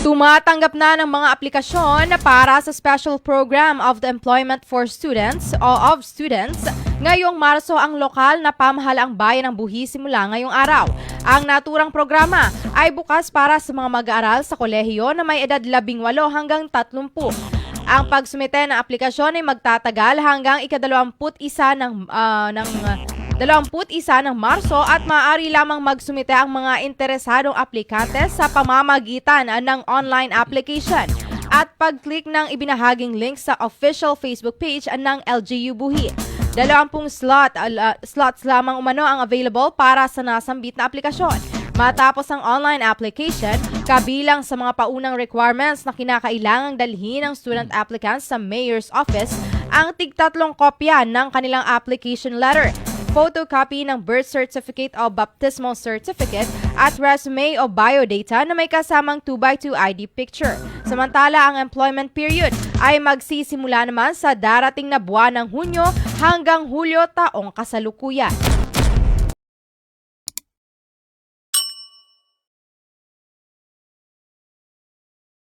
Tumatanggap na ng mga aplikasyon para sa Special Program of the Employment for Students o of Students. Ngayong Marso ang lokal na pamahalaang bayan ng Buhi simula ngayong araw. Ang naturang programa ay bukas para sa mga mag-aaral sa kolehiyo na may edad 18 hanggang 30. Ang pagsumite ng aplikasyon ay magtatagal hanggang ika-21 ng Marso at maaari lamang magsumite ang mga interesadong aplikante sa pamamagitan ng online application at pag-click ng ibinahaging link sa official Facebook page ng LGU Buhi. 20 slots lamang umano ang available para sa nasambit na aplikasyon. Matapos ang online application, kabilang sa mga paunang requirements na kinakailangang dalhin ng student applicants sa Mayor's Office, ang tig-3 kopya ng kanilang application letter, photocopy ng birth certificate o baptismal certificate at resume o biodata na may kasamang 2x2 ID picture. Samantala, ang employment period ay magsisimula naman sa darating na buwan ng Hunyo hanggang Hulyo taong kasalukuyan.